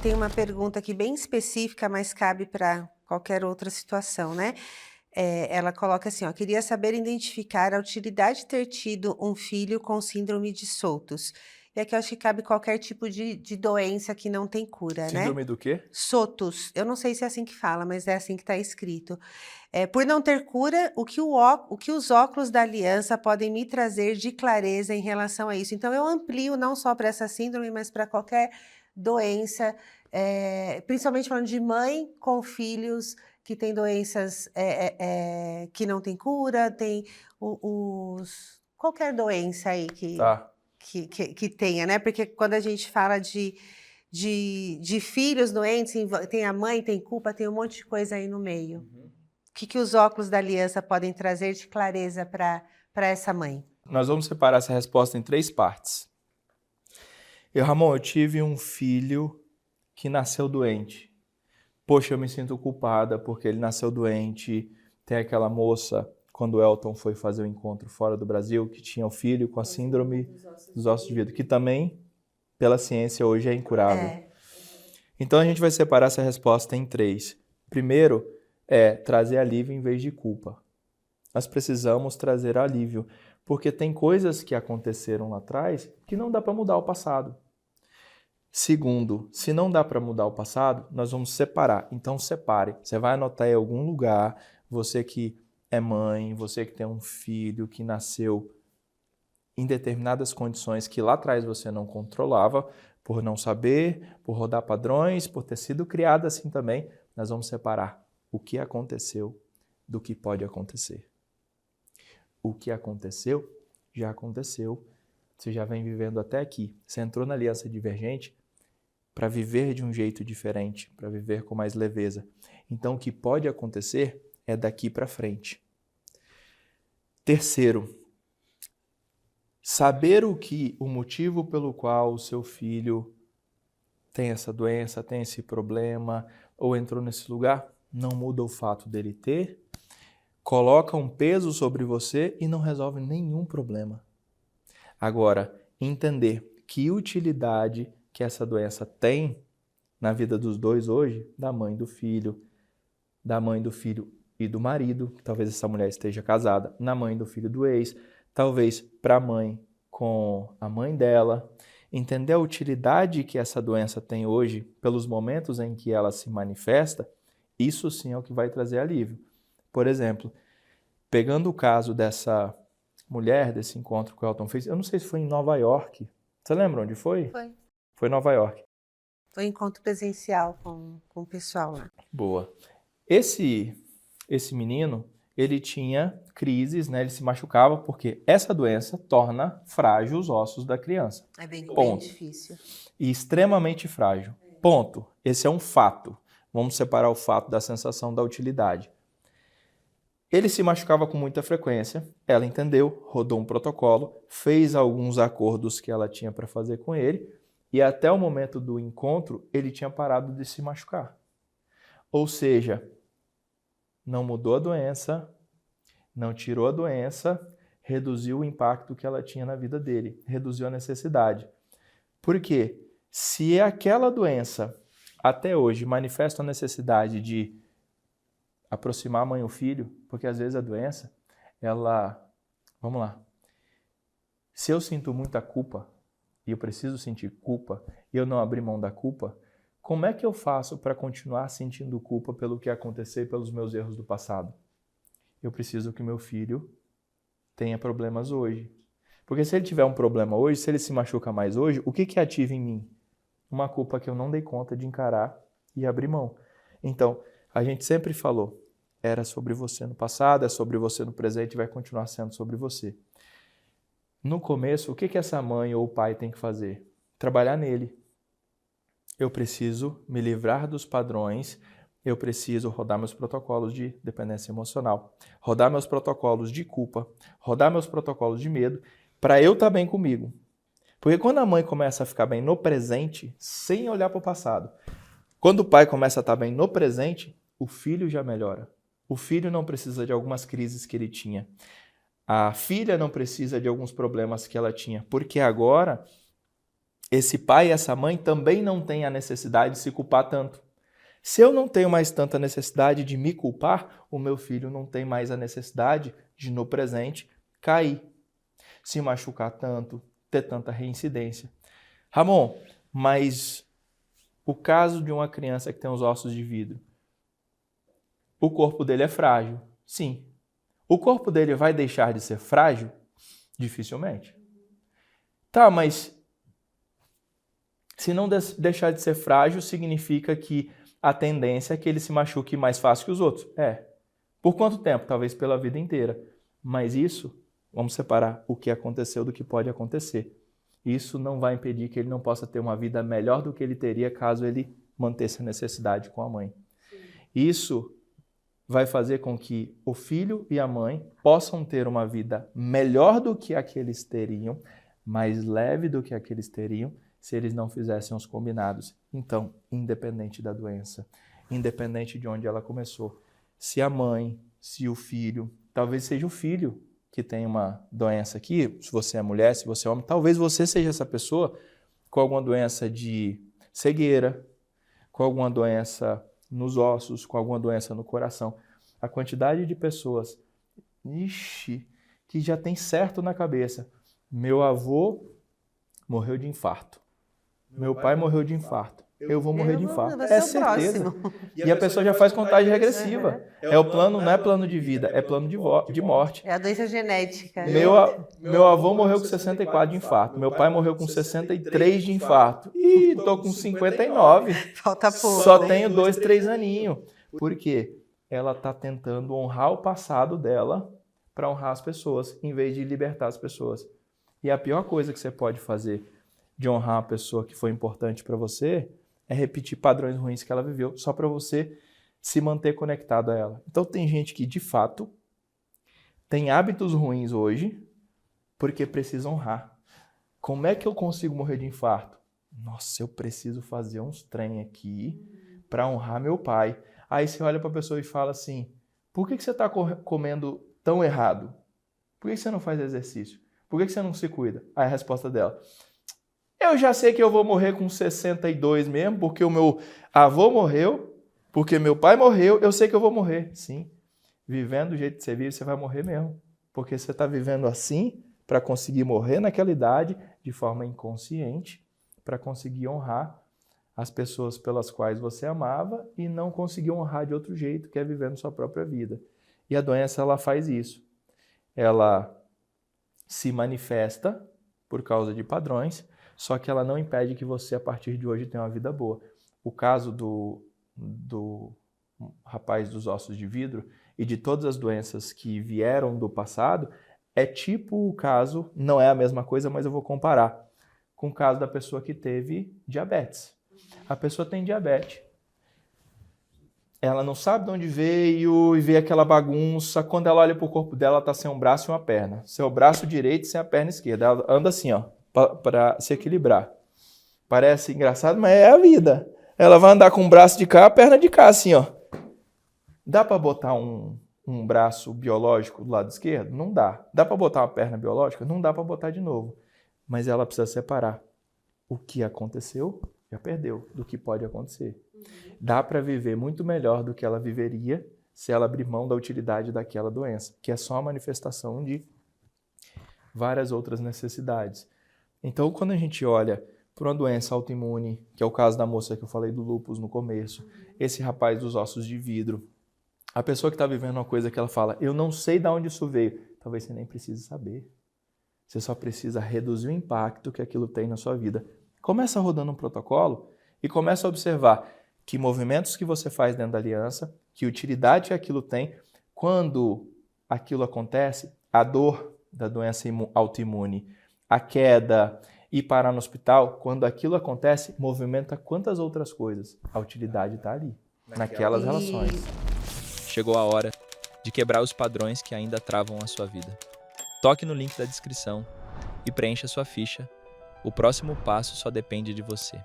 Tem uma pergunta aqui bem específica, mas cabe para qualquer outra situação, né? Ela coloca assim, ó, queria saber identificar a utilidade de ter tido um filho com síndrome de Sotos. E aqui eu acho que cabe qualquer tipo de doença que não tem cura, né? Síndrome do quê? Sotos, eu não sei se é assim que fala, mas é assim que está escrito. Por não ter cura, o que os óculos da aliança podem me trazer de clareza em relação a isso? Então, eu amplio não só para essa síndrome, mas para qualquer doença, principalmente falando de mãe com filhos que têm doenças que não têm cura, tem qualquer doença aí Tá. que tenha, né? Porque quando a gente fala de filhos doentes, tem a mãe, tem culpa, tem um monte de coisa aí no meio. Uhum. O que os óculos da aliança podem trazer de clareza para essa mãe? Nós vamos separar essa resposta em 3 partes. Ramon, eu tive um filho que nasceu doente. Poxa, eu me sinto culpada porque ele nasceu doente. Tem aquela moça, quando o Elton foi fazer o encontro fora do Brasil, que tinha o filho com a síndrome dos ossos de vidro, que também, pela ciência, hoje é incurável. Então a gente vai separar essa resposta em 3. Primeiro é trazer alívio em vez de culpa. Nós precisamos trazer alívio, porque tem coisas que aconteceram lá atrás que não dá para mudar o passado. Segundo, se não dá para mudar o passado, nós vamos separar. Então separe. Você vai anotar em algum lugar, você que é mãe, você que tem um filho que nasceu em determinadas condições que lá atrás você não controlava, por não saber, por rodar padrões, por ter sido criado assim também, nós vamos separar o que aconteceu do que pode acontecer. O que aconteceu, já aconteceu. Você já vem vivendo até aqui. Você entrou na aliança divergente para viver de um jeito diferente, para viver com mais leveza. Então, o que pode acontecer é daqui para frente. Terceiro, saber o motivo pelo qual o seu filho tem essa doença, tem esse problema ou entrou nesse lugar, não muda o fato dele ter, coloca um peso sobre você e não resolve nenhum problema. Agora, entender que utilidade que essa doença tem na vida dos dois hoje, da mãe do filho e do marido, que talvez essa mulher esteja casada, na mãe do filho do ex, talvez para a mãe com a mãe dela, entender a utilidade que essa doença tem hoje pelos momentos em que ela se manifesta, isso sim é o que vai trazer alívio. Por exemplo, pegando o caso dessa mulher, desse encontro que o Elton fez, eu não sei se foi em Nova York. Você lembra onde foi? Foi. Foi em Nova York. Foi encontro presencial com o pessoal lá. Boa. Esse menino, ele tinha crises, né? Ele se machucava porque essa doença torna frágil os ossos da criança. É bem difícil. E extremamente frágil. Ponto. Esse é um fato. Vamos separar o fato da sensação da utilidade. Ele se machucava com muita frequência, ela entendeu, rodou um protocolo, fez alguns acordos que ela tinha para fazer com ele, e até o momento do encontro, ele tinha parado de se machucar. Ou seja, não mudou a doença, não tirou a doença, reduziu o impacto que ela tinha na vida dele, reduziu a necessidade. Por quê? Se aquela doença, até hoje, manifesta a necessidade de aproximar a mãe e o filho, porque às vezes a doença, ela... Vamos lá. Se eu sinto muita culpa, e eu preciso sentir culpa, e eu não abrir mão da culpa, como é que eu faço para continuar sentindo culpa pelo que aconteceu e pelos meus erros do passado? Eu preciso que meu filho tenha problemas hoje. Porque se ele tiver um problema hoje, se ele se machuca mais hoje, o que ativa em mim? Uma culpa que eu não dei conta de encarar e abrir mão. Então, a gente sempre falou, era sobre você no passado, é sobre você no presente e vai continuar sendo sobre você. No começo, o que essa mãe ou o pai tem que fazer? Trabalhar nele. Eu preciso me livrar dos padrões, eu preciso rodar meus protocolos de dependência emocional, rodar meus protocolos de culpa, rodar meus protocolos de medo, para eu estar bem comigo. Porque quando a mãe começa a ficar bem no presente, sem olhar para o passado, quando o pai começa a estar bem no presente, o filho já melhora. O filho não precisa de algumas crises que ele tinha. A filha não precisa de alguns problemas que ela tinha, porque agora esse pai e essa mãe também não têm a necessidade de se culpar tanto. Se eu não tenho mais tanta necessidade de me culpar, o meu filho não tem mais a necessidade de, no presente, cair, se machucar tanto, ter tanta reincidência. Ramon, mas o caso de uma criança que tem os ossos de vidro, o corpo dele é frágil? Sim. O corpo dele vai deixar de ser frágil? Dificilmente. Tá, mas se não deixar de ser frágil, significa que a tendência é que ele se machuque mais fácil que os outros. É. Por quanto tempo? Talvez pela vida inteira. Mas isso, vamos separar o que aconteceu do que pode acontecer. Isso não vai impedir que ele não possa ter uma vida melhor do que ele teria caso ele mantesse a necessidade com a mãe. Isso vai fazer com que o filho e a mãe possam ter uma vida melhor do que a que eles teriam, mais leve do que a que eles teriam, se eles não fizessem os combinados. Então, independente da doença, independente de onde ela começou, se a mãe, se o filho, talvez seja o filho que tem uma doença aqui, se você é mulher, se você é homem, talvez você seja essa pessoa com alguma doença de cegueira, com alguma doença nos ossos, com alguma doença no coração. A quantidade de pessoas, que já tem certo na cabeça. Meu avô morreu de infarto. Meu pai morreu de infarto. Eu vou morrer de infarto. É certeza. E a pessoa já faz contagem regressiva. É o plano, não é plano de vida, é plano de morte. É a doença genética. Meu avô morreu com 64 de infarto. Meu pai morreu com 63 de infarto. E tô com 59. Falta pouco. Só tenho 2, 3 aninhos. Por quê? Ela está tentando honrar o passado dela para honrar as pessoas, em vez de libertar as pessoas. E a pior coisa que você pode fazer de honrar a pessoa que foi importante para você é repetir padrões ruins que ela viveu, só para você se manter conectado a ela. Então tem gente que, de fato, tem hábitos ruins hoje porque precisa honrar. Como é que eu consigo morrer de infarto? Nossa, eu preciso fazer uns trem aqui para honrar meu pai. Aí você olha para a pessoa e fala assim, por que você está comendo tão errado? Por que você não faz exercício? Por que você não se cuida? Aí a resposta dela, eu já sei que eu vou morrer com 62 mesmo, porque o meu avô morreu, porque meu pai morreu, eu sei que eu vou morrer. Sim, vivendo do jeito que você vive, você vai morrer mesmo. Porque você está vivendo assim para conseguir morrer naquela idade, de forma inconsciente, para conseguir honrar as pessoas pelas quais você amava e não conseguir honrar de outro jeito, que é vivendo sua própria vida. E a doença, ela faz isso. Ela se manifesta por causa de padrões, só que ela não impede que você, a partir de hoje, tenha uma vida boa. O caso do rapaz dos ossos de vidro e de todas as doenças que vieram do passado é tipo o caso, não é a mesma coisa, mas eu vou comparar com o caso da pessoa que teve diabetes. A pessoa tem diabetes. Ela não sabe de onde veio e vê aquela bagunça. Quando ela olha para o corpo dela, ela está sem um braço e uma perna. Seu braço direito sem a perna esquerda. Ela anda assim, ó, para se equilibrar. Parece engraçado, mas é a vida. Ela vai andar com o braço de cá, a perna de cá, assim, ó. Dá para botar um braço biológico do lado esquerdo? Não dá. Dá para botar uma perna biológica? Não dá para botar de novo. Mas ela precisa separar. O que aconteceu, já perdeu, do que pode acontecer. Dá para viver muito melhor do que ela viveria se ela abrir mão da utilidade daquela doença, que é só a manifestação de várias outras necessidades. Então, quando a gente olha para uma doença autoimune, que é o caso da moça que eu falei do lúpus no começo, esse rapaz dos ossos de vidro, a pessoa que está vivendo uma coisa que ela fala, eu não sei de onde isso veio, talvez você nem precise saber. Você só precisa reduzir o impacto que aquilo tem na sua vida. Começa rodando um protocolo e começa a observar que movimentos que você faz dentro da aliança, que utilidade que aquilo tem, quando aquilo acontece, a dor da doença autoimune, a queda, ir parar no hospital, quando aquilo acontece, movimenta quantas outras coisas? A utilidade está ali, naquelas relações. Chegou a hora de quebrar os padrões que ainda travam a sua vida. Toque no link da descrição e preencha sua ficha. O próximo passo só depende de você.